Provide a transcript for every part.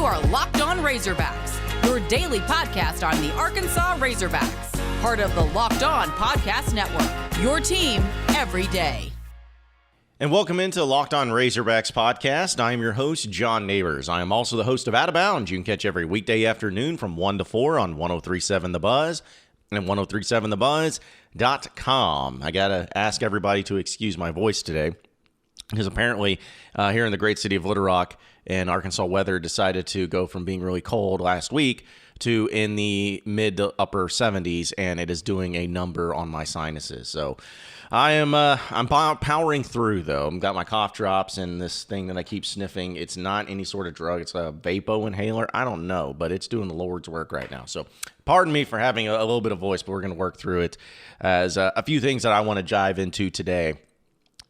are Locked On Razorbacks, your daily podcast on the Arkansas Razorbacks, part of the Locked On Podcast Network, your team every day. And welcome into Locked On Razorbacks podcast. I am your host, John Neighbors. I am also the host of Out of Bounds. You can catch every weekday afternoon from 1 to 4 on 103.7 The Buzz and 103.7thebuzz.com. I got to ask everybody to excuse my voice today because apparently here in the great city of Little Rock and Arkansas, weather decided to go from being really cold last week to in the mid to upper 70s, and it is doing a number on my sinuses. So I'm powering through, though. I've got my cough drops and this thing that I keep sniffing. It's not any sort of drug. It's a vapo inhaler. I don't know, but it's doing the Lord's work right now. So pardon me for having a little bit of voice, but we're going to work through it as a few things that I want to dive into today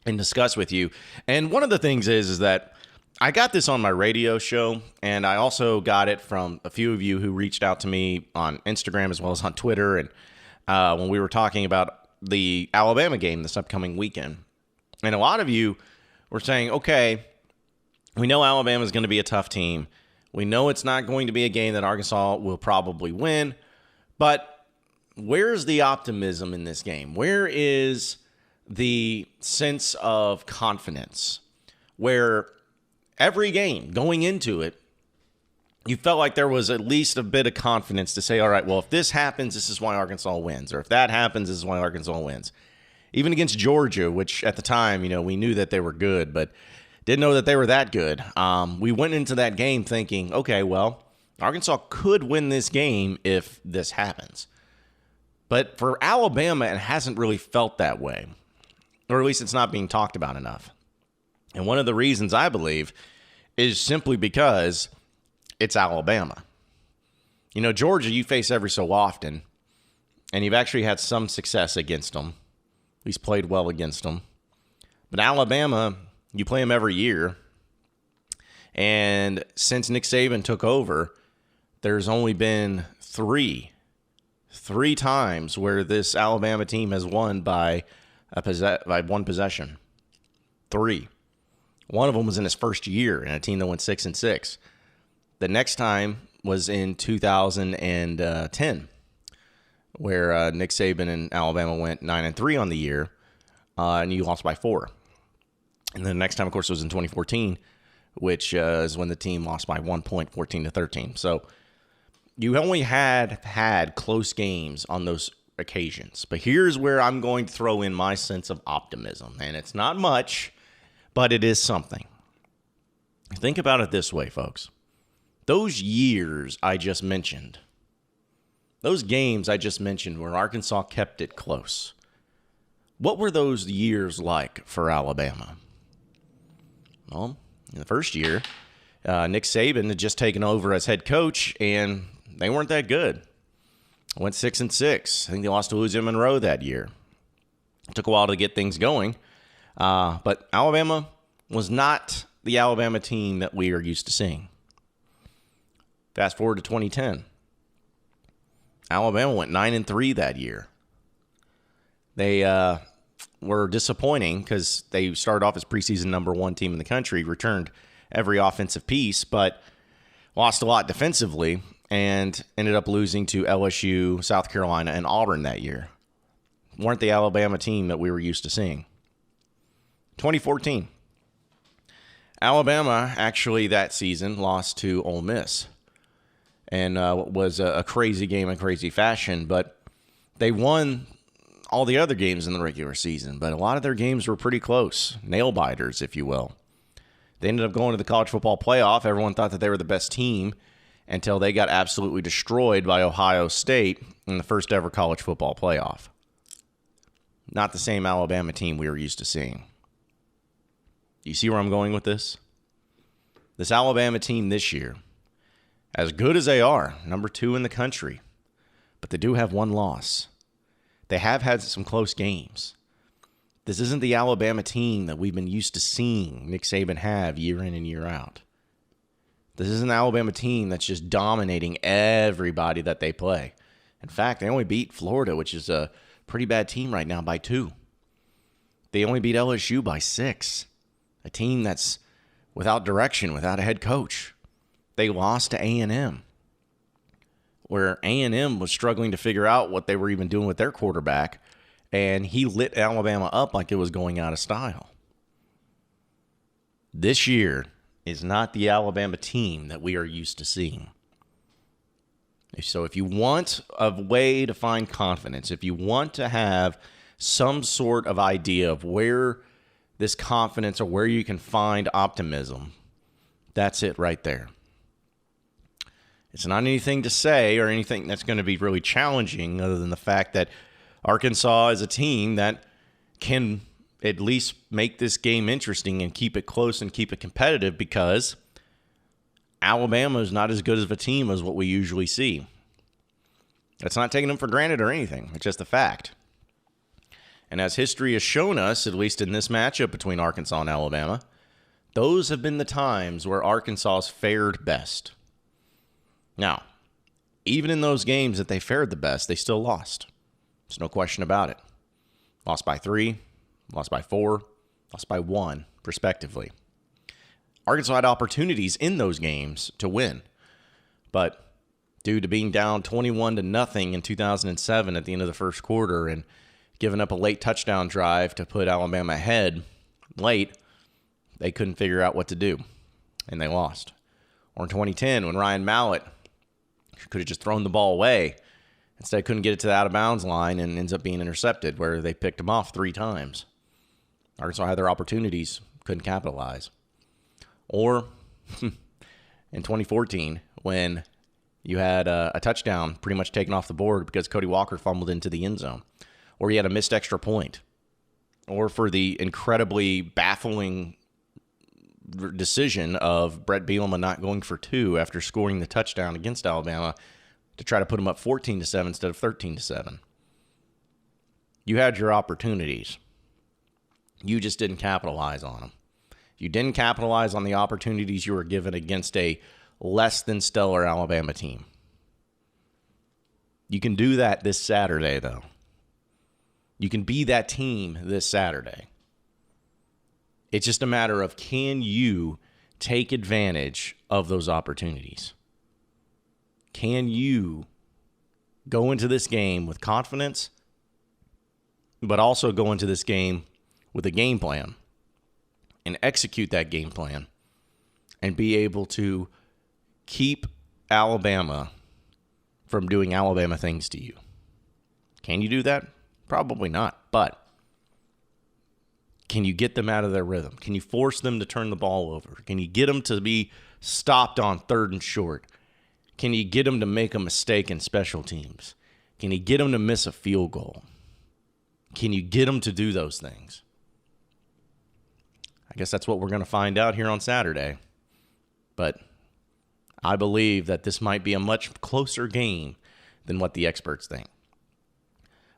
and discuss with you. And one of the things is that I got this on my radio show, and I also got it from a few of you who reached out to me on Instagram as well as on Twitter, and when we were talking about the Alabama game this upcoming weekend. And a lot of you were saying, okay, we know Alabama is going to be a tough team. We know it's not going to be a game that Arkansas will probably win, but where's the optimism in this game? Where is the sense of confidence where every game going into it, you felt like there was at least a bit of confidence to say, all right, well, if this happens, this is why Arkansas wins. Or if that happens, this is why Arkansas wins. Even against Georgia, which at the time, we knew that they were good, but didn't know that they were that good. We went into that game thinking, okay, well, Arkansas could win this game if this happens. But for Alabama, it hasn't really felt that way. Or at least it's not being talked about enough. And one of the reasons, I believe, is simply because it's Alabama. Georgia, you face every so often, and you've actually had some success against them. At least played well against them. But Alabama, you play them every year. And since Nick Saban took over, there's only been three times where this Alabama team has won by one possession. 3. One of them was in his first year in a team that went 6-6. The next time was in 2010, where Nick Saban and Alabama went 9-3 on the year, and you lost by 4. And then the next time, of course, was in 2014, which is when the team lost by 1 point, 14-13. So you only had close games on those occasions. But here's where I'm going to throw in my sense of optimism, and it's not much, but it is something. Think about it this way, folks. Those years I just mentioned, those games I just mentioned where Arkansas kept it close, what were those years like for Alabama? Well, in the first year, Nick Saban had just taken over as head coach, and they weren't that good. Went 6-6. I think they lost to Louisiana Monroe that year. It took a while to get things going. But Alabama was not the Alabama team that we are used to seeing. Fast forward to 2010. Alabama went 9-3 that year. They were disappointing because they started off as preseason number 1 team in the country, returned every offensive piece, but lost a lot defensively and ended up losing to LSU, South Carolina, and Auburn that year. Weren't the Alabama team that we were used to seeing. 2014. Alabama actually that season lost to Ole Miss. And was a crazy game in crazy fashion, but they won all the other games in the regular season. But a lot of their games were pretty close, nail-biters, if you will. They ended up going to the college football playoff. Everyone thought that they were the best team until they got absolutely destroyed by Ohio State in the first ever college football playoff. Not the same Alabama team we were used to seeing. You see where I'm going with this? This Alabama team this year, as good as they are, number 2 in the country, but they do have one loss. They have had some close games. This isn't the Alabama team that we've been used to seeing Nick Saban have year in and year out. This is an Alabama team that's just dominating everybody that they play. In fact, they only beat Florida, which is a pretty bad team right now, by 2. They only beat LSU by 6. A team that's without direction, without a head coach. they lost to A&M, where A&M was struggling to figure out what they were even doing with their quarterback, and he lit Alabama up like it was going out of style. This year is not the Alabama team that we are used to seeing. So if you want a way to find confidence, if you want to have some sort of idea of where this confidence or where you can find optimism, that's it right there. It's not anything to say or anything that's going to be really challenging other than the fact that Arkansas is a team that can at least make this game interesting and keep it close and keep it competitive, because Alabama is not as good of a team as what we usually see. That's not taking them for granted or anything. It's just a fact. And as history has shown us, at least in this matchup between Arkansas and Alabama, those have been the times where Arkansas has fared best. Now, even in those games that they fared the best, they still lost. There's no question about it. Lost by 3, lost by 4, lost by 1, respectively. Arkansas had opportunities in those games to win, but due to being down 21-0 in 2007 at the end of the first quarter and giving up a late touchdown drive to put Alabama ahead late, they couldn't figure out what to do, and they lost. Or in 2010, when Ryan Mallett could have just thrown the ball away, instead couldn't get it to the out-of-bounds line and ends up being intercepted, where they picked him off 3 times. Arkansas had their opportunities, couldn't capitalize. Or in 2014, when you had a touchdown pretty much taken off the board because Cody Walker fumbled into the end zone, or you had a missed extra point, or for the incredibly baffling decision of Brett Bielema not going for 2 after scoring the touchdown against Alabama to try to put them up 14-7 instead of 13-7. You had your opportunities. You just didn't capitalize on them. You didn't capitalize on the opportunities you were given against a less than stellar Alabama team. You can do that this Saturday, though. You can be that team this Saturday. It's just a matter of, can you take advantage of those opportunities? Can you go into this game with confidence, but also go into this game with a game plan and execute that game plan and be able to keep Alabama from doing Alabama things to you? Can you do that? Probably not, but can you get them out of their rhythm? Can you force them to turn the ball over? Can you get them to be stopped on 3rd and short? Can you get them to make a mistake in special teams? Can you get them to miss a field goal? Can you get them to do those things? I guess that's what we're going to find out here on Saturday. But I believe that this might be a much closer game than what the experts think.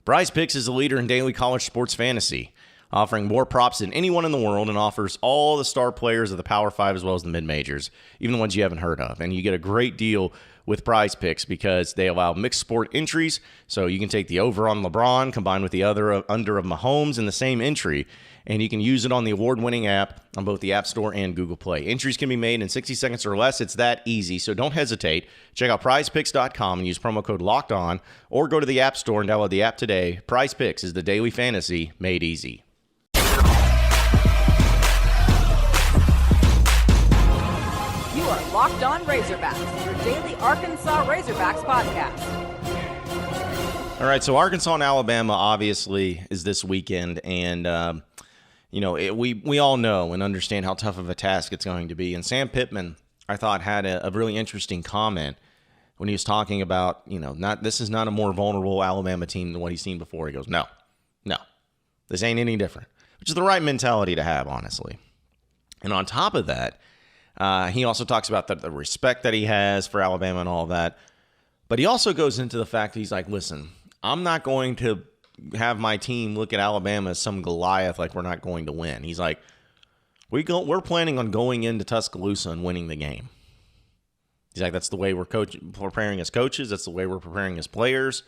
Prize Picks is the leader in daily college sports fantasy, offering more props than anyone in the world, and offers all the star players of the Power 5 as well as the mid-majors, even the ones you haven't heard of. And you get a great deal with Prize Picks because they allow mixed sport entries, so you can take the over on LeBron combined with the under of Mahomes in the same entry, and you can use it on the award-winning app on both the App Store and Google Play. Entries can be made in 60 seconds or less. It's that easy, so don't hesitate. Check out prizepicks.com and use promo code LOCKEDON, or go to the App Store and download the app today. Prize Picks is the daily fantasy made easy. You are Locked On Razorbacks, your daily Arkansas Razorbacks podcast. All right, so Arkansas and Alabama obviously is this weekend, and we all know and understand how tough of a task it's going to be. And Sam Pittman, I thought, had a really interesting comment when he was talking about, this is not a more vulnerable Alabama team than what he's seen before. He goes, no, this ain't any different, which is the right mentality to have, honestly. And on top of that, he also talks about the respect that he has for Alabama and all of that. But he also goes into the fact that he's like, listen, I'm not going to have my team look at Alabama as some Goliath like we're not going to win. He's like, we're planning on going into Tuscaloosa and winning the game. He's like, that's the way we're preparing as coaches. That's the way we're preparing as players.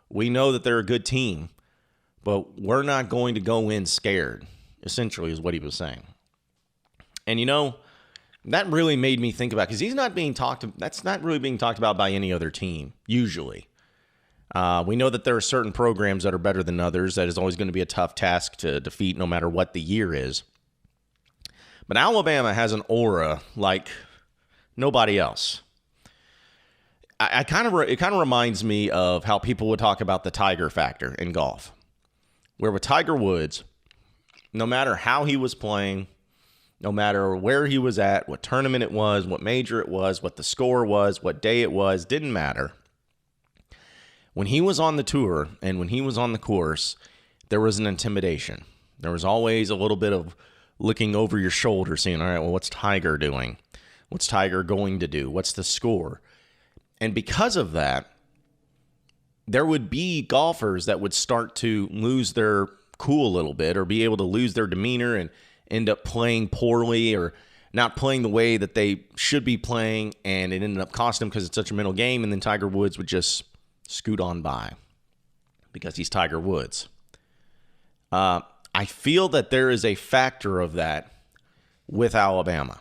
We know that they're a good team, but we're not going to go in scared, essentially is what he was saying. And, That really made me think about, because that's not really being talked about by any other team, usually. We know that there are certain programs that are better than others. That is always going to be a tough task to defeat no matter what the year is. But Alabama has an aura like nobody else. It kind of reminds me of how people would talk about the Tiger factor in golf, where with Tiger Woods, no matter how he was playing, no matter where he was at, what tournament it was, what major it was, what the score was, what day it was, didn't matter. When he was on the tour and when he was on the course, there was an intimidation. There was always a little bit of looking over your shoulder, saying, all right, well, what's Tiger doing? What's Tiger going to do? What's the score? And because of that, there would be golfers that would start to lose their cool a little bit or be able to lose their demeanor and end up playing poorly or not playing the way that they should be playing, and it ended up costing them because it's such a mental game, and then Tiger Woods would just scoot on by because he's Tiger Woods. I feel that there is a factor of that with Alabama.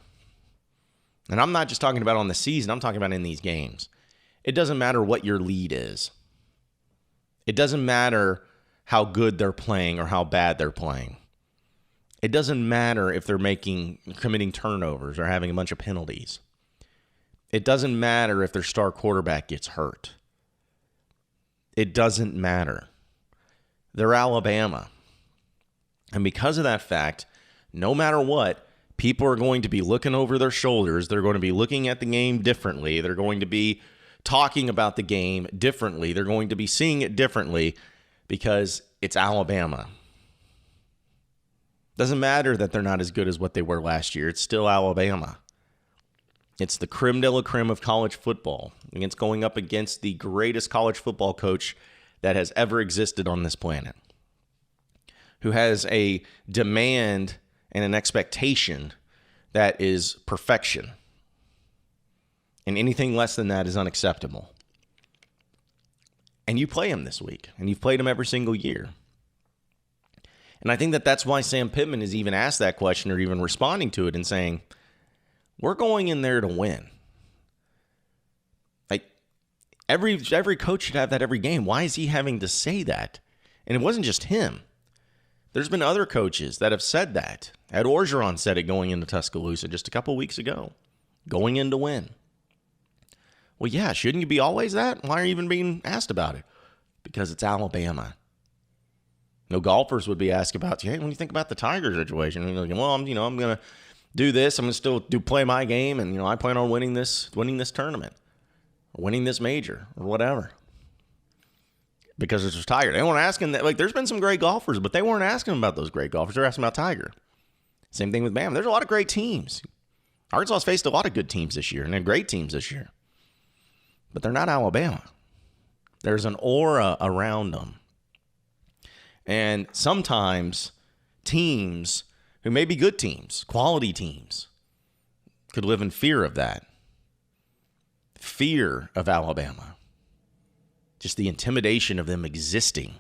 And I'm not just talking about on the season, I'm talking about in these games. It doesn't matter what your lead is. It doesn't matter how good they're playing or how bad they're playing. It doesn't matter if they're committing turnovers or having a bunch of penalties. It doesn't matter if their star quarterback gets hurt. It doesn't matter. They're Alabama. And because of that fact, no matter what, people are going to be looking over their shoulders. They're going to be looking at the game differently. They're going to be talking about the game differently. They're going to be seeing it differently because it's Alabama. Doesn't matter that they're not as good as what they were last year. It's still Alabama. It's the creme de la creme of college football. And it's going up against the greatest college football coach that has ever existed on this planet, who has a demand and an expectation that is perfection. And anything less than that is unacceptable. And you play him this week, and you've played him every single year. And I think that that's why Sam Pittman has even asked that question or even responding to it and saying, we're going in there to win. Like every coach should have that every game. Why is he having to say that? And it wasn't just him. There's been other coaches that have said that. Ed Orgeron said it going into Tuscaloosa just a couple weeks ago. Going in to win. Well, yeah, shouldn't you be always that? Why are you even being asked about it? Because it's Alabama. No golfers would be asked about, hey, when you think about the Tiger situation, you're like, well, I'm going to do this. I'm going to still play my game, and I plan on winning this tournament, or winning this major, or whatever. Because it's just Tiger. They weren't asking that. Like, there's been some great golfers, but they weren't asking about those great golfers. They're asking about Tiger. Same thing with Bama. There's a lot of great teams. Arkansas faced a lot of good teams this year, and they're great teams this year. But they're not Alabama. There's an aura around them. And sometimes teams who may be good teams, quality teams, could live in fear of that. Fear of Alabama. Just the intimidation of them existing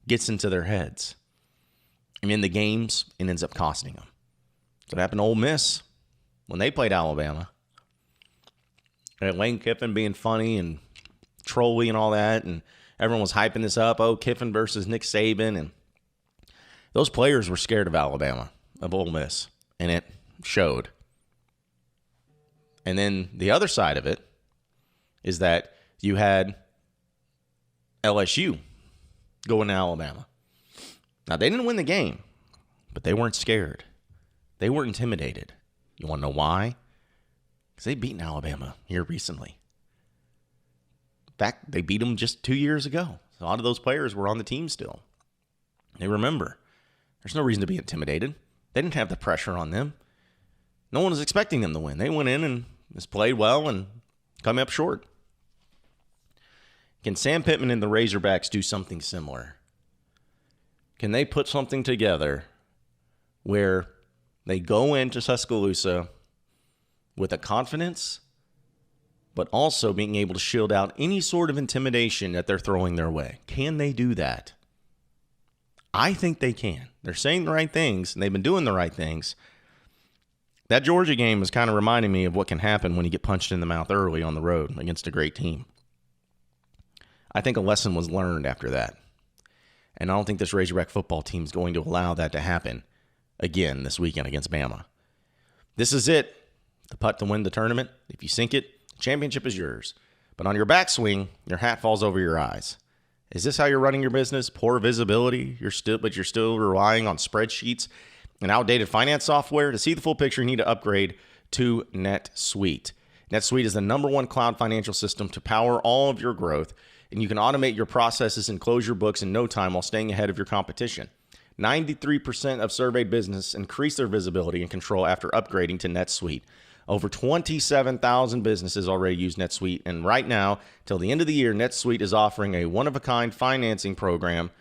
gets into their heads. And in the games, it ends up costing them. So it happened to Ole Miss when they played Alabama. And Lane Kiffin being funny and trolly and all that, and everyone was hyping this up. Oh, Kiffin versus Nick Saban. And those players were scared of Alabama, of Ole Miss. And it showed. And then the other side of it is that you had LSU going to Alabama. Now, they didn't win the game, but they weren't scared. They weren't intimidated. You want to know why? Because they've beaten Alabama here recently. In fact, they beat them just 2 years ago. A lot of those players were on the team still. They remember. There's no reason to be intimidated. They didn't have the pressure on them. No one was expecting them to win. They went in and just played well and come up short. Can Sam Pittman and the Razorbacks do something similar? Can they put something together where they go into Tuscaloosa with a confidence, but also being able to shield out any sort of intimidation that they're throwing their way? Can they do that? I think they can. They're saying the right things, and they've been doing the right things. That Georgia game was kind of reminding me of what can happen when you get punched in the mouth early on the road against a great team. I think a lesson was learned after that. And I don't think this Razorback football team is going to allow that to happen again this weekend against Bama. This is it. The putt to win the tournament. If you sink it, the championship is yours. But on your backswing, your hat falls over your eyes. Is this how you're running your business? Poor visibility, but you're still relying on spreadsheets and outdated finance software? To see the full picture, you need to upgrade to NetSuite. NetSuite is the #1 cloud financial system to power all of your growth, and you can automate your processes and close your books in no time while staying ahead of your competition. 93% of surveyed businesses increase their visibility and control after upgrading to NetSuite. Over 27,000 businesses already use NetSuite, and right now, till the end of the year, NetSuite is offering a one-of-a-kind financing program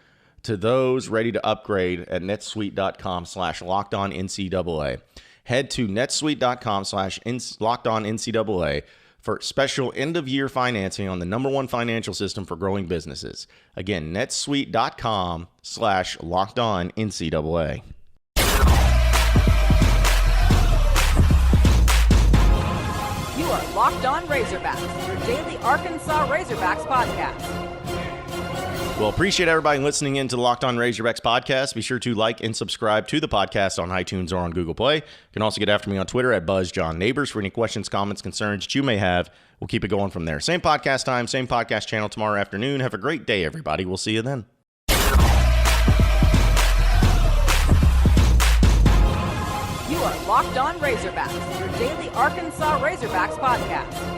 to those ready to upgrade at netsuite.com/LockedOnNCAA. Head to netsuite.com/LockedOnNCAA for special end-of-year financing on the #1 financial system for growing businesses. Again, netsuite.com/LockedOnNCAA. You are Locked On Razorbacks, your daily Arkansas Razorbacks podcast. Well, appreciate everybody listening in to the Locked On Razorbacks podcast. Be sure to like and subscribe to the podcast on iTunes or on Google Play. You can also get after me on Twitter at BuzzJohnNeighbors for any questions, comments, concerns that you may have. We'll keep it going from there. Same podcast time, same podcast channel tomorrow afternoon. Have a great day, everybody. We'll see you then. You are Locked On Razorbacks, your daily Arkansas Razorbacks podcast.